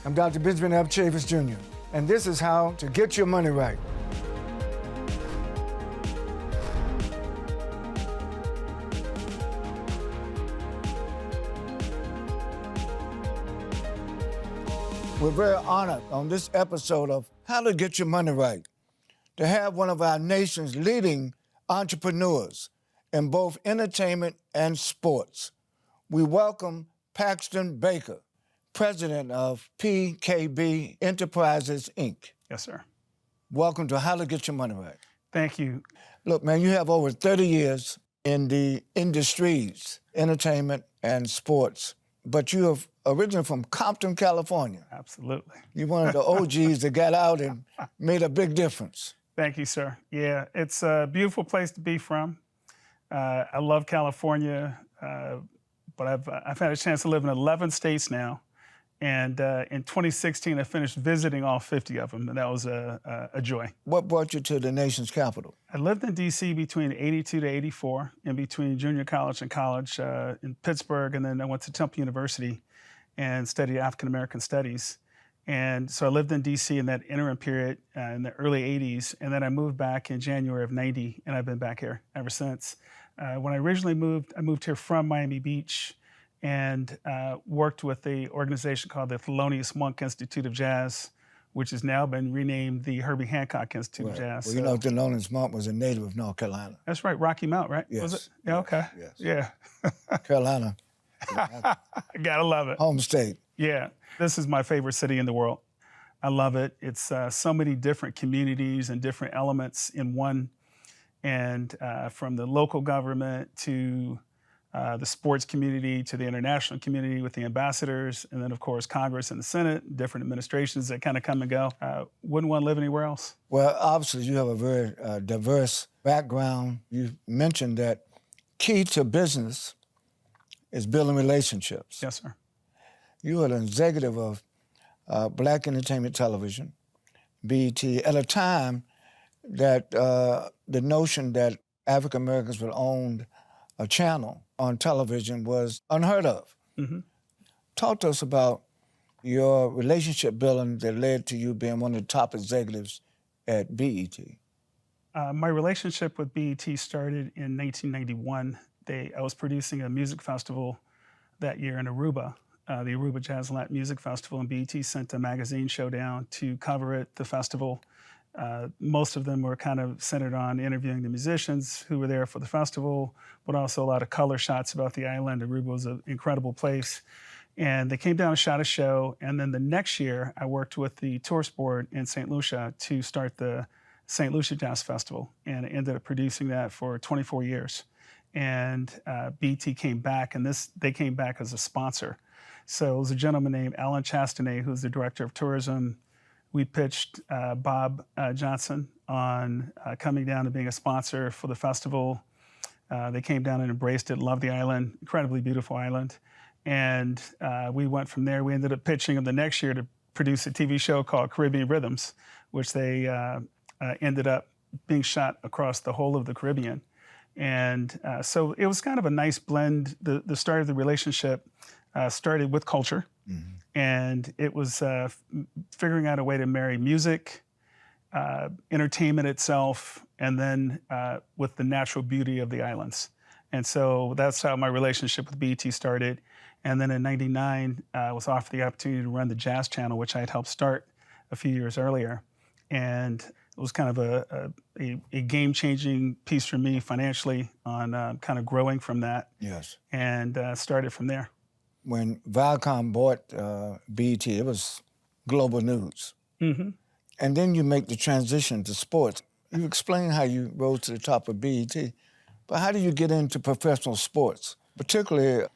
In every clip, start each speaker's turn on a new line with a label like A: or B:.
A: I'm Dr. Benjamin F. Chavis Jr., and this is how to get your money right. We're very honored on this episode of How to Get Your Money Right to have one of our nation's leading entrepreneurs in both entertainment and sports. We welcome Paxton Baker, president of PKB Enterprises, Inc.
B: Yes, sir.
A: Welcome to How to Get Your Money Right.
B: Thank you.
A: Look, man, you have over 30 years in the industries, entertainment and sports, but you are originally from Compton, California.
B: Absolutely.
A: You're one of the OGs that got out and made a big difference.
B: Thank you, sir. Yeah, it's a beautiful place to be from. I love California, but I've had a chance to live in 11 states now. And in 2016, I finished visiting all 50 of them, and that was a joy.
A: What brought you to the nation's capital?
B: I lived in D.C. between 82 to 84, in between junior college and college in Pittsburgh, and then I went to Temple University and studied African-American studies. And so I lived in D.C. in that interim period in the early 80s, and then I moved back in January of 90, and I've been back here ever since. When I originally moved, I moved here from Miami Beach and worked with the organization called the Thelonious Monk Institute of Jazz, which has now been renamed the Herbie Hancock Institute of Jazz.
A: Well, you know, Thelonious Monk was a native of North Carolina.
B: That's right, Rocky Mount, right?
A: Yes.
B: Was it? Yeah, okay.
A: Yes.
B: Yeah.
A: Carolina.
B: Gotta love it.
A: Home state.
B: Yeah, this is my favorite city in the world. I love it. It's so many different communities and different elements in one. And from the local government to the sports community to the international community with the ambassadors, and then, of course, Congress and the Senate, different administrations that kind of come and go. Wouldn't want to live anywhere else.
A: Well, obviously, you have a very diverse background. You mentioned that key to business is building relationships.
B: Yes, sir.
A: You are the executive of Black Entertainment Television, BET, at a time that the notion that African Americans would own a channel on television was unheard of.
B: Mm-hmm.
A: Talk to us about your relationship building that led to you being one of the top executives at BET.
B: My relationship with BET started in 1991. I was producing a music festival that year in Aruba, the Aruba Jazz and Latin Music Festival, and BET sent a magazine show down to cover it, the festival. Most of them were kind of centered on interviewing the musicians who were there for the festival, but also a lot of color shots about the island. Aruba was an incredible place. And they came down and shot a show. And then the next year, I worked with the tourist board in St. Lucia to start the St. Lucia Jazz Festival. And I ended up producing that for 24 years. And BET came back, and they came back as a sponsor. So it was a gentleman named Alan Chastanet, who's the director of tourism. We pitched Bob Johnson on coming down and being a sponsor for the festival. They came down and embraced it, loved the island, incredibly beautiful island. And we went from there. We ended up pitching them the next year to produce a TV show called Caribbean Rhythms, which they ended up being shot across the whole of the Caribbean. And so it was kind of a nice blend. The start of the relationship started with culture. Mm-hmm. And it was figuring out a way to marry music, entertainment itself, and then with the natural beauty of the islands. And so that's how my relationship with BET started. And then in '99, I was offered the opportunity to run the Jazz Channel, which I had helped start a few years earlier. And it was kind of a game-changing piece for me financially on kind of growing from that.
A: Yes. And
B: started from there.
A: When Viacom bought BET, it was global news. Mm-hmm. And then you make the transition to sports. You explain how you rose to the top of BET, but how do you get into professional sports? Particularly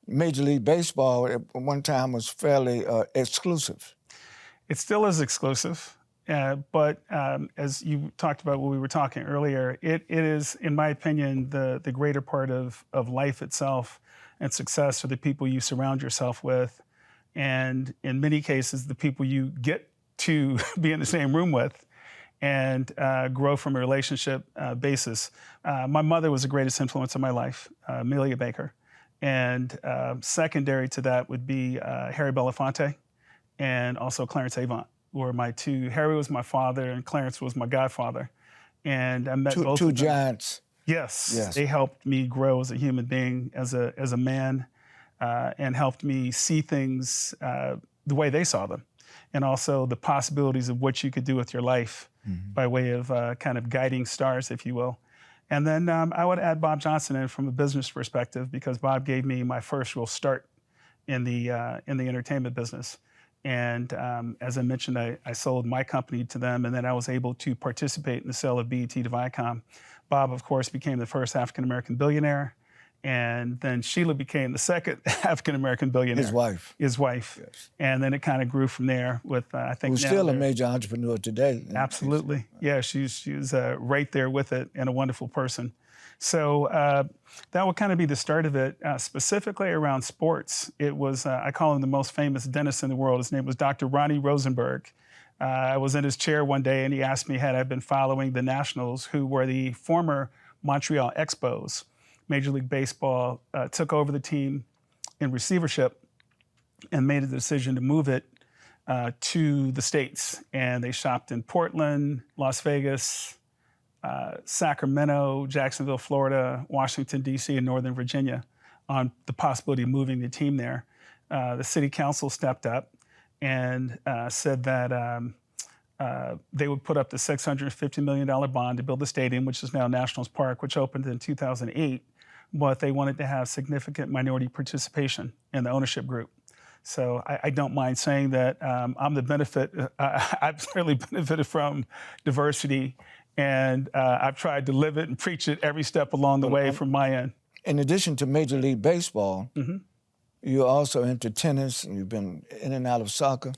A: Major League Baseball at one time was fairly exclusive.
B: It still is exclusive. But as you talked about when we were talking earlier, it is, in my opinion, the greater part of life itself, and success are the people you surround yourself with. And in many cases, the people you get to be in the same room with and grow from a relationship basis. My mother was the greatest influence in my life, Amelia Baker. And secondary to that would be Harry Belafonte and also Clarence Avant were my two. Harry was my father, and Clarence was my godfather. And I met both
A: two
B: of them.
A: giants.
B: Yes, they helped me grow as a human being, as a man, and helped me see things the way they saw them, and also the possibilities of what you could do with your life by way of kind of guiding stars, if you will. And then I would add Bob Johnson in from a business perspective, because Bob gave me my first real start in the entertainment business. And as I mentioned, I sold my company to them, and then I was able to participate in the sale of BET to Viacom. Bob, of course, became the first African-American billionaire, and then Sheila became the second African-American billionaire.
A: His wife.
B: Yes. And then it kind of grew from there with, I think,
A: who's still a major entrepreneur today.
B: Absolutely. Yeah, she's right there with it, and a wonderful person. So that would kind of be the start of it. Specifically around sports, it was, I call him the most famous dentist in the world. His name was Dr. Ronnie Rosenberg. I was in his chair one day, and he asked me had I been following the Nationals, who were the former Montreal Expos. Major League Baseball took over the team in receivership and made a decision to move it to the States. And they shopped in Portland, Las Vegas, Sacramento, Jacksonville, Florida, Washington, D.C., and Northern Virginia on the possibility of moving the team there. The city council stepped up and said that they would put up the $650 million bond to build the stadium, which is now Nationals Park, which opened in 2008. But they wanted to have significant minority participation in the ownership group. So I don't mind saying that I'm the benefit. I've certainly benefited from diversity, and I've tried to live it and preach it every step along the way from my end.
A: In addition to Major League Baseball, you're also into tennis, and you've been in and out of soccer.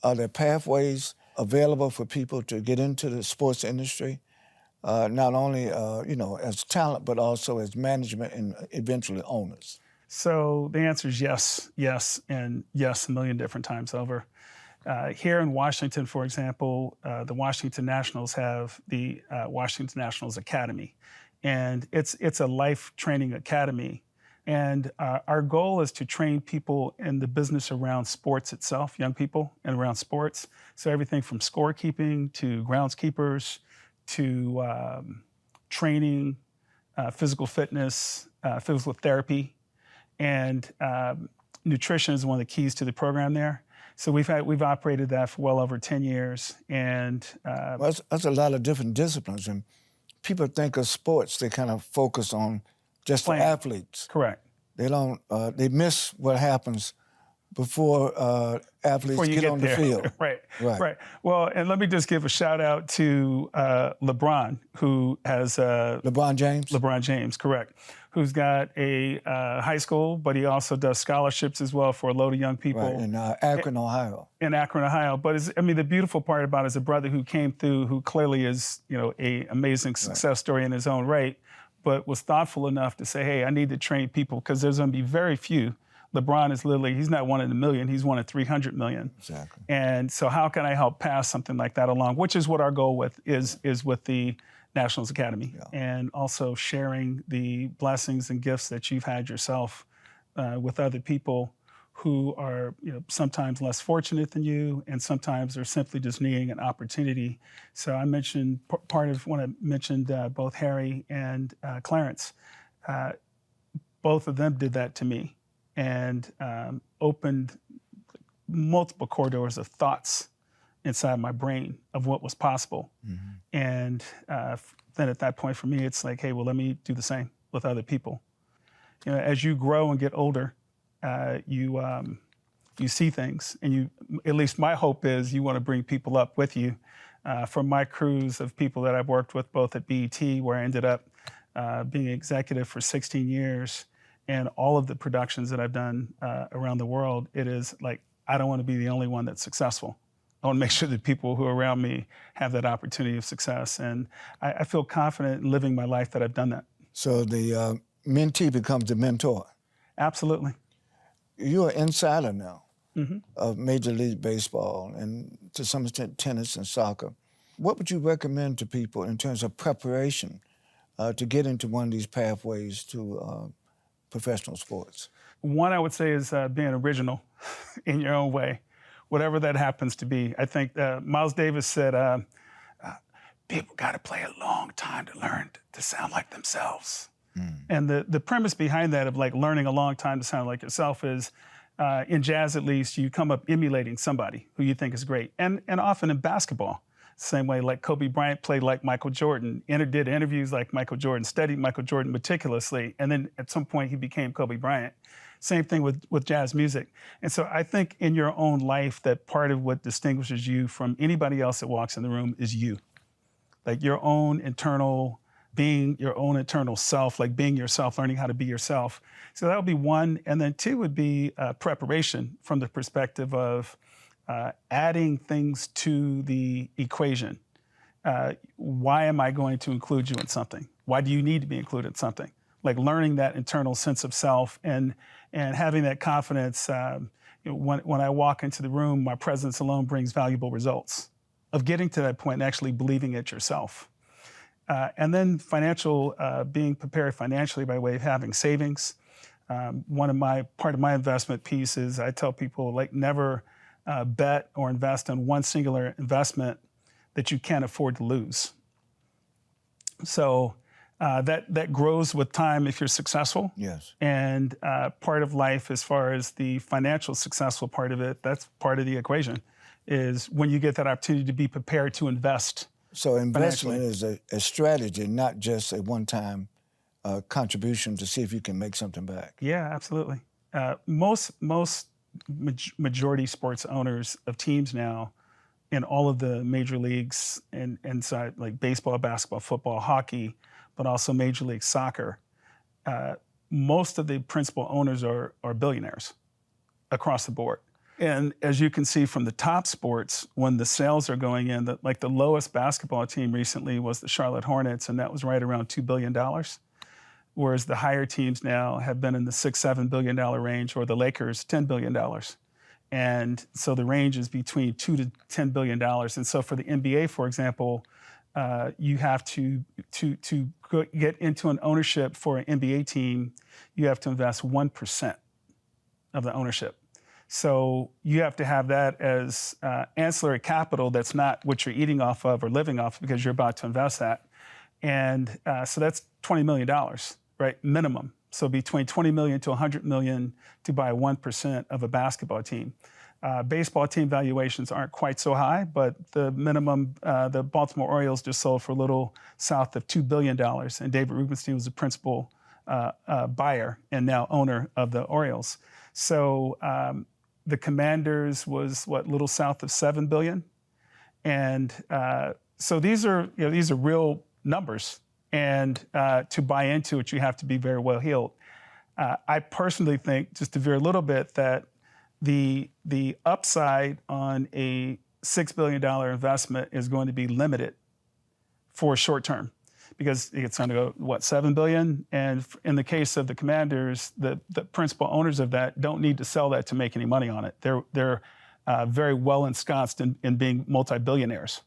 A: Are there pathways available for people to get into the sports industry, not only as talent, but also as management and eventually owners?
B: So the answer is yes, yes, and yes a million different times over. Here in Washington, for example, the Washington Nationals have the Washington Nationals Academy, and it's a life training academy. And our goal is to train people in the business around sports itself, young people, and around sports. So everything from scorekeeping to groundskeepers to training, physical fitness, physical therapy, and nutrition is one of the keys to the program there. So we've operated that for well over 10 years. And
A: that's a lot of different disciplines. And people think of sports, they kind of focus on just the athletes.
B: Correct.
A: They don't. They miss what happens before athletes get on the field.
B: Right. Well, and let me just give a shout out to LeBron, who has
A: LeBron James.
B: LeBron James, correct. Who's got a high school, but he also does scholarships as well for a load of young people.
A: Right, in Akron, Ohio.
B: In Akron, Ohio. But the beautiful part about it is a brother who came through, who clearly is, a amazing success story in his own right, but was thoughtful enough to say, hey, I need to train people because there's going to be very few. LeBron is literally, he's not one in a million, he's one in 300 million.
A: Exactly.
B: And so how can I help pass something like that along, which is what our goal is with the Nationals Academy, and also sharing the blessings and gifts that you've had yourself with other people who are sometimes less fortunate than you, and sometimes are simply just needing an opportunity. So I mentioned part of when I mentioned both Harry and Clarence. Both of them did that to me, and opened multiple corridors of thoughts inside my brain of what was possible. And then at that point for me, it's like, hey, well, let me do the same with other people. As you grow and get older, you see things, and at least my hope is you want to bring people up with you. From my crews of people that I've worked with, both at BET, where I ended up being executive for 16 years, and all of the productions that I've done around the world, it is like, I don't want to be the only one that's successful. I want to make sure that people who are around me have that opportunity of success. And I feel confident in living my life that I've done that. So
A: the mentee becomes the mentor.
B: Absolutely.
A: You're an insider now of Major League Baseball and to some extent tennis and soccer. What would you recommend to people in terms of preparation to get into one of these pathways to professional sports?
B: One I would say is being original in your own way. whatever that happens to be. I think Miles Davis said, people got to play a long time to learn to sound like themselves. And the premise behind that of like learning a long time to sound like yourself is, in jazz at least, you come up emulating somebody who you think is great. And often in basketball, same way, like Kobe Bryant played like Michael Jordan, did interviews like Michael Jordan, studied Michael Jordan meticulously, and then at some point he became Kobe Bryant. Same thing with jazz music. And so I think in your own life that part of what distinguishes you from anybody else that walks in the room is you. Like your own internal being, your own internal self, like being yourself, learning how to be yourself. So that would be one. And then two would be preparation from the perspective of adding things to the equation. Why am I going to include you in something? Why do you need to be included in something? Like learning that internal sense of self and having that confidence. When I walk into the room, my presence alone brings valuable results of getting to that point and actually believing it yourself. And then financial, being prepared financially by way of having savings. Part of my investment piece is I tell people like never bet or invest in one singular investment that you can't afford to lose. So that grows with time if you're successful.
A: Yes.
B: And part of life, as far as the financial successful part of it, that's part of the equation, is when you get that opportunity to be prepared to invest.
A: So investment is a strategy, not just a one-time contribution to see if you can make something back.
B: Yeah, absolutely. Most majority sports owners of teams now in all of the major leagues and inside like baseball, basketball, football, hockey, but also Major League Soccer, most of the principal owners are billionaires across the board. And as you can see from the top sports, when the sales are going in, like the lowest basketball team recently was the Charlotte Hornets, and that was right around $2 billion. Whereas the higher teams now have been in the $6-7 billion range, or the Lakers, $10 billion. And so the range is between $2 to $10 billion. And so for the NBA, for example, you have to get into an ownership for an NBA team, you have to invest 1% of the ownership. So you have to have that as ancillary capital that's not what you're eating off of or living off because you're about to invest that. And so that's $20 million, right, minimum. So between $20 million to $100 million to buy 1% of a basketball team. Baseball team valuations aren't quite so high, but the minimum, the Baltimore Orioles just sold for a little south of $2 billion. And David Rubenstein was the principal buyer and now owner of the Orioles. So the Commanders was little south of $7 billion. And so these are real numbers. And to buy into it, you have to be very well heeled. I personally think, just to veer a little bit, that the upside on a $6 billion investment is going to be limited for short term, because it's going to go, $7 billion? And in the case of the Commanders, the principal owners of that don't need to sell that to make any money on it. They're very well ensconced in being multi-billionaires.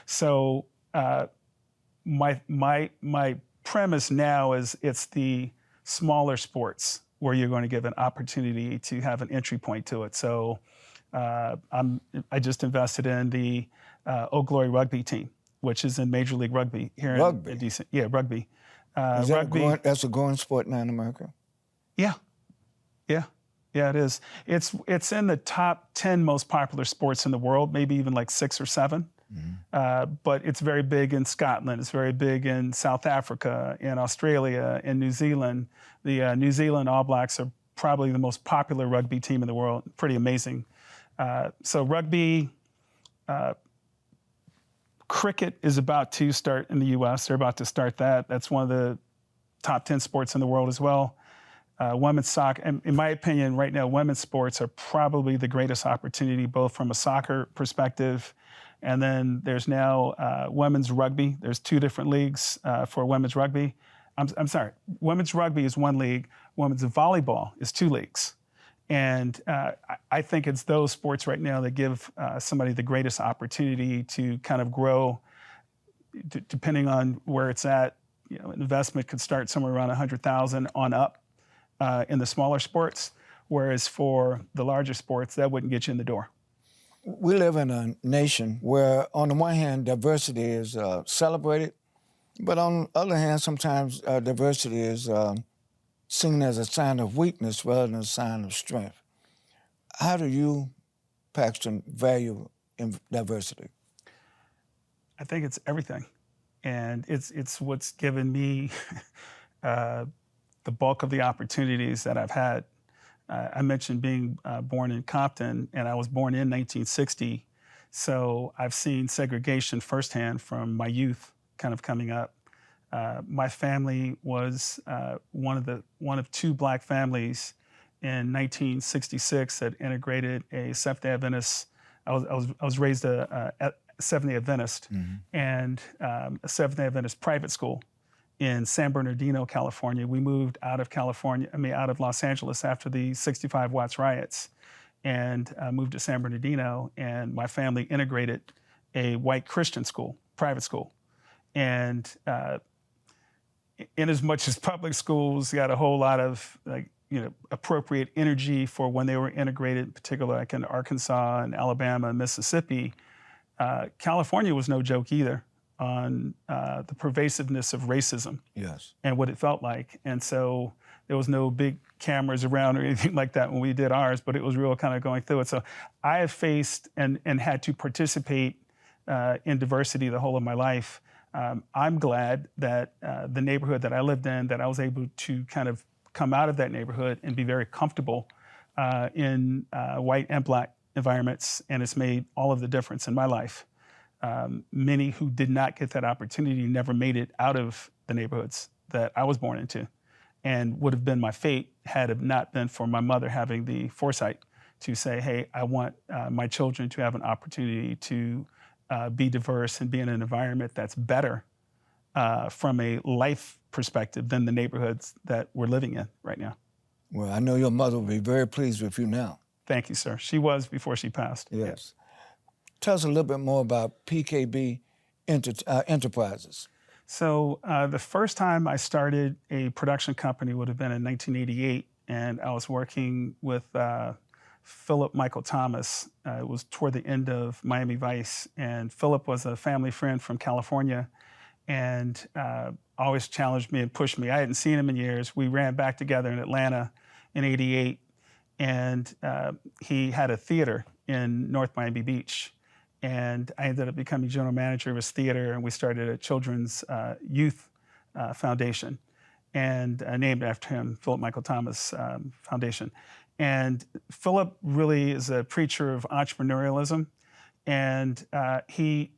B: So my premise now is it's the smaller sports where you're going to give an opportunity to have an entry point to it. So I just invested in the Oak Glory rugby team, which is in Major League Rugby here in DC. Yeah, rugby.
A: Is that that's a growing sport now in America?
B: Yeah, it is. It's in the top 10 most popular sports in the world, maybe even like 6 or 7. Mm-hmm. But it's very big in Scotland. It's very big in South Africa, in Australia, in New Zealand. The New Zealand All Blacks are probably the most popular rugby team in the world. Pretty amazing. So rugby, cricket is about to start in the U.S. They're about to start that. That's one of the top 10 sports in the world as well. Women's soccer, and in my opinion, right now, women's sports are probably the greatest opportunity, both from a soccer perspective, and then there's now women's rugby. There's 2 different leagues for women's rugby. I'm sorry, women's rugby is 1 league. Women's volleyball is 2 leagues. And I think it's those sports right now that give somebody the greatest opportunity to kind of grow, depending on where it's at. An investment could start somewhere around $100,000 on up in the smaller sports, whereas for the larger sports, that wouldn't get you in the door.
A: We live in a nation where, on the one hand, diversity is celebrated, but on the other hand, sometimes diversity is seen as a sign of weakness rather than a sign of strength. How do you, Paxton, value diversity?
B: I think it's everything. And it's what's given me the bulk of the opportunities that I've had. I mentioned being born in Compton, and I was born in 1960. So I've seen segregation firsthand from my youth kind of coming up. My family was one of two black families in 1966 that integrated a Seventh-day Adventist. I was raised a Seventh-day Adventist, and a Seventh-day Adventist private school in San Bernardino, California. We moved out of Los Angeles after the 65 Watts riots, and moved to San Bernardino. And my family integrated a white Christian school, private school, and in as much as public schools got a whole lot of appropriate energy for when they were integrated, particularly like in Arkansas and Alabama and Mississippi, California was no joke either on the pervasiveness of racism.
A: Yes.
B: And what it felt like. And so there was no big cameras around or anything like that when we did ours, but it was real kind of going through it. So I have faced and had to participate in diversity the whole of my life. I'm glad that the neighborhood that I lived in, that I was able to kind of come out of that neighborhood and be very comfortable in white and black environments, and it's made all of the difference in my life. Many who did not get that opportunity never made it out of the neighborhoods that I was born into, and would have been my fate had it not been for my mother having the foresight to say, hey, I want my children to have an opportunity to be diverse and be in an environment that's better from a life perspective than the neighborhoods that we're living in right now.
A: Well, I know your mother will be very pleased with you now.
B: Thank you, sir. She was before she passed.
A: Yes. Tell us a little bit more about PKB Enterprises.
B: So the first time I started a production company would have been in 1988, and I was working with Philip Michael Thomas. It was toward the end of Miami Vice, and Philip was a family friend from California, and always challenged me and pushed me. I hadn't seen him in years. We ran back together in Atlanta in '88, and he had a theater in North Miami Beach. And I ended up becoming general manager of his theater, and we started a children's youth foundation, and named after him, Philip Michael Thomas Foundation. And Philip really is a preacher of entrepreneurialism, and he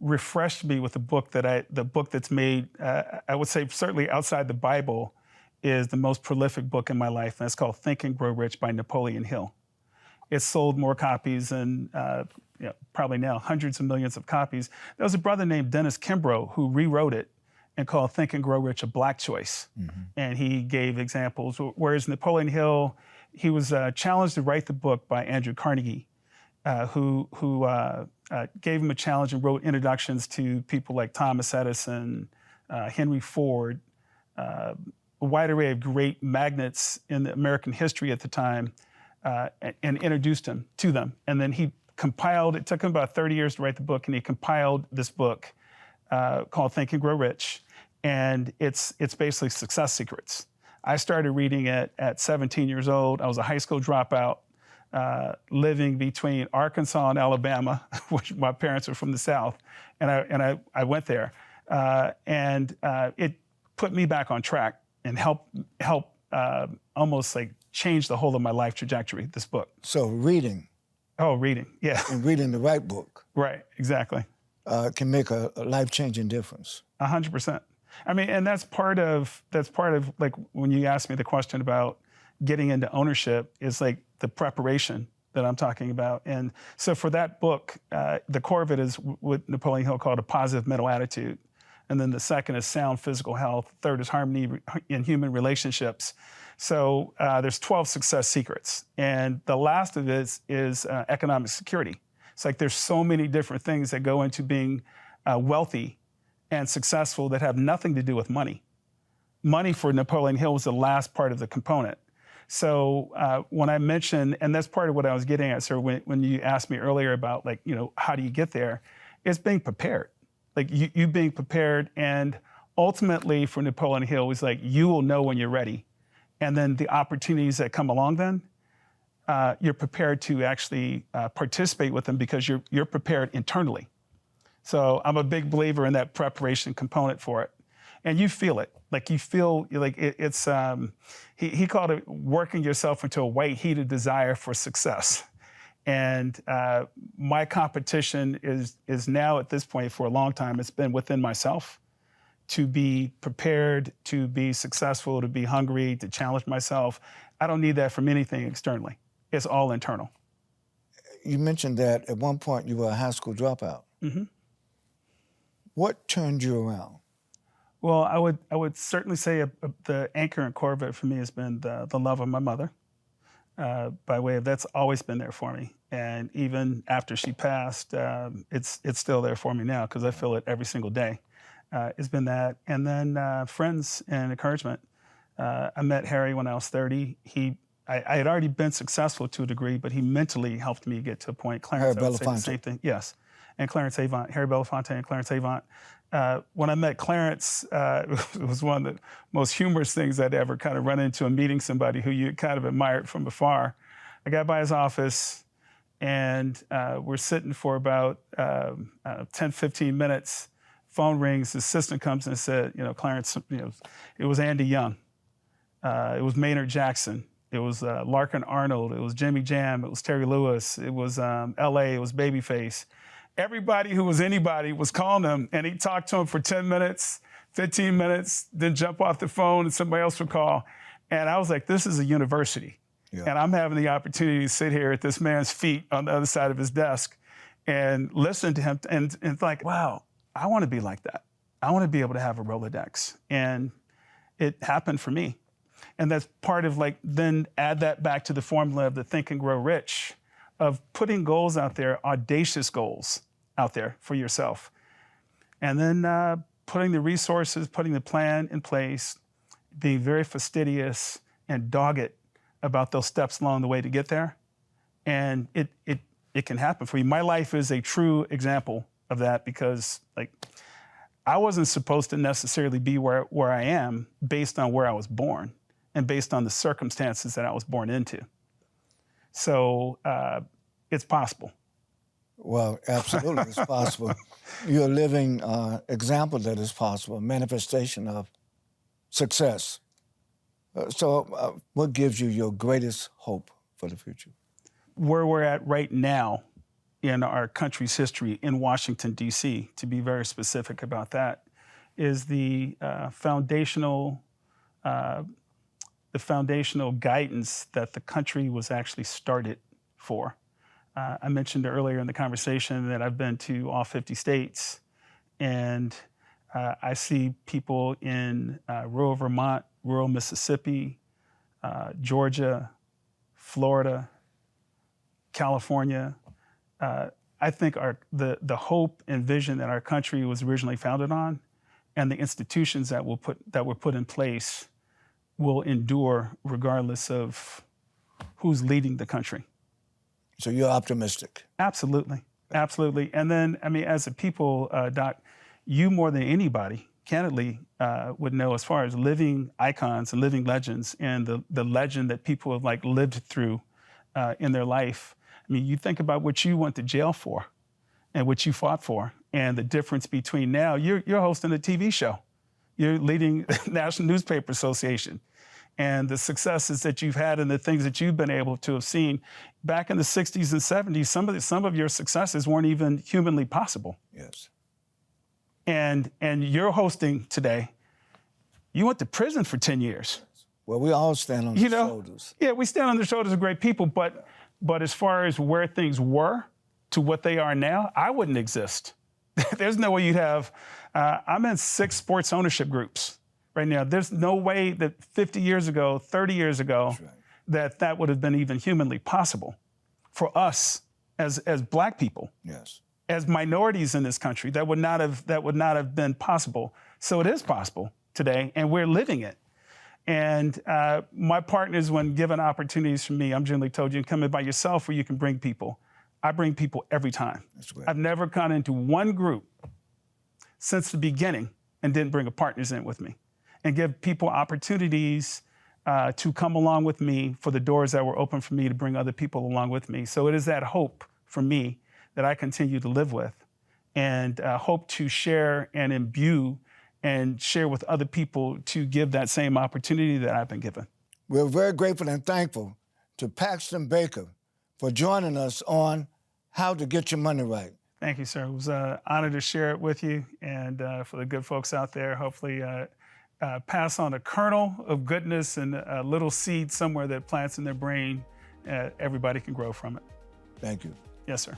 B: refreshed me with the book that's made, I would say certainly outside the Bible, is the most prolific book in my life, and it's called Think and Grow Rich by Napoleon Hill. It's sold more copies than probably now hundreds of millions of copies. There was a brother named Dennis Kimbrough who rewrote it and called Think and Grow Rich a Black choice. And he gave examples. Whereas Napoleon Hill, he was challenged to write the book by Andrew Carnegie, who gave him a challenge and wrote introductions to people like Thomas Edison, Henry Ford, a wide array of great magnates in the American history at the time, and introduced him to them. And then he compiled, it took him about 30 years to write the book, and he compiled this book called Think and Grow Rich. And it's basically success secrets. I started reading it at 17 years old. I was a high school dropout, living between Arkansas and Alabama, which my parents were from the South. And I went there. And it put me back on track and helped almost like change the whole of my life trajectory, this book.
A: So reading.
B: Oh, reading, yeah.
A: And reading the right book.
B: Right, exactly.
A: Can make a life-changing difference.
B: 100%. I mean, and that's part of like when you asked me the question about getting into ownership, is like the preparation that I'm talking about. And so for that book, the core of it is what Napoleon Hill called a positive mental attitude. And then the second is sound physical health. Third is harmony in human relationships. So there's 12 success secrets. And the last of it is economic security. It's like there's so many different things that go into being wealthy and successful that have nothing to do with money. Money for Napoleon Hill was the last part of the component. So when I mentioned, and that's part of what I was getting at, sir, when you asked me earlier about, like, how do you get there? It's being prepared. Like, you being prepared, and ultimately for Napoleon Hill, was like, you will know when you're ready. And then the opportunities that come along then, you're prepared to actually participate with them because you're prepared internally. So I'm a big believer in that preparation component for it. And you feel it. Like, you feel like it's, he called it working yourself into a white heated desire for success. And my competition is now, at this point, for a long time, it's been within myself to be prepared, to be successful, to be hungry, to challenge myself. I don't need that from anything externally. It's all internal.
A: You mentioned that at one point you were a high school dropout. Mm-hmm. What turned you around?
B: Well, I would certainly say the anchor and core of it for me has been the love of my mother. By way of, that's always been there for me. And even after she passed, it's still there for me now because I feel it every single day. It's been that. And then friends and encouragement. I met Harry when I was 30. I had already been successful to a degree, but he mentally helped me get to a point. Clarence,
A: Harry
B: I would say the same thing. Yes. And Clarence Avant, Harry Belafonte and Clarence Avant. When I met Clarence, it was one of the most humorous things I'd ever kind of run into in meeting somebody who you kind of admired from afar. I got by his office, and we're sitting for about 10, 15 minutes. Phone rings, the assistant comes and said, Clarence, it was Andy Young. It was Maynard Jackson. It was Larkin Arnold. It was Jimmy Jam. It was Terry Lewis. It was L.A. It was Babyface. Everybody who was anybody was calling him, and he talked to him for 10 minutes, 15 minutes, then jump off the phone and somebody else would call. And I was like, this is a university. Yeah. And I'm having the opportunity to sit here at this man's feet on the other side of his desk and listen to him and like, wow, I want to be like that. I want to be able to have a Rolodex. And it happened for me. And that's part of, like, then add that back to the formula of the Think and Grow Rich, of putting goals out there, audacious goals out there for yourself. And then putting the resources, putting the plan in place, being very fastidious and dogged about those steps along the way to get there. And it can happen for you. My life is a true example of that because, like, I wasn't supposed to necessarily be where I am based on where I was born and based on the circumstances that I was born into. So it's possible.
A: Well, absolutely, it's possible. You're a living example that it's possible, manifestation of success. So what gives you your greatest hope for the future?
B: Where we're at right now in our country's history in Washington, D.C., to be very specific about that, is the foundational guidance that the country was actually started for. I mentioned earlier in the conversation that I've been to all 50 states, and I see people in rural Vermont, rural Mississippi, Georgia, Florida, California. I think the hope and vision that our country was originally founded on, and the institutions that were put in place, will endure regardless of who's leading the country.
A: So you're optimistic?
B: Absolutely, absolutely. And then, I mean, as a people, Doc, you more than anybody, candidly, would know as far as living icons and living legends and the legend that people have, like, lived through in their life. I mean, you think about what you went to jail for and what you fought for, and the difference between now, you're hosting a TV show. You're leading the National Newspaper Association, and the successes that you've had and the things that you've been able to have seen. Back in the 60s and 70s, some of your successes weren't even humanly possible.
A: Yes.
B: And you're hosting today. You went to prison for 10 years.
A: Well, we all stand on the shoulders.
B: Yeah, we stand on the shoulders of great people, but as far as where things were to what they are now, I wouldn't exist. There's no way you'd have, I'm in 6 sports ownership groups right now. There's no way that 50 years ago, 30 years ago, that would have been even humanly possible for us as Black people.
A: Yes.
B: As minorities in this country, that would not have been possible. So it is possible today, and we're living it. And my partners, when given opportunities from me, I'm generally told you can come in by yourself or you can bring people. I bring people every time.
A: That's great.
B: I've never gone into one group since the beginning and didn't bring a partners in with me and give people opportunities to come along with me for the doors that were open for me to bring other people along with me. So it is that hope for me that I continue to live with and hope to share and imbue and share with other people to give that same opportunity that I've been given.
A: We're very grateful and thankful to Paxton Baker for joining us on How to Get Your Money Right.
B: Thank you, sir. It was an honor to share it with you. And for the good folks out there, hopefully pass on a kernel of goodness and a little seed somewhere that plants in their brain. Everybody can grow from it.
A: Thank you.
B: Yes, sir.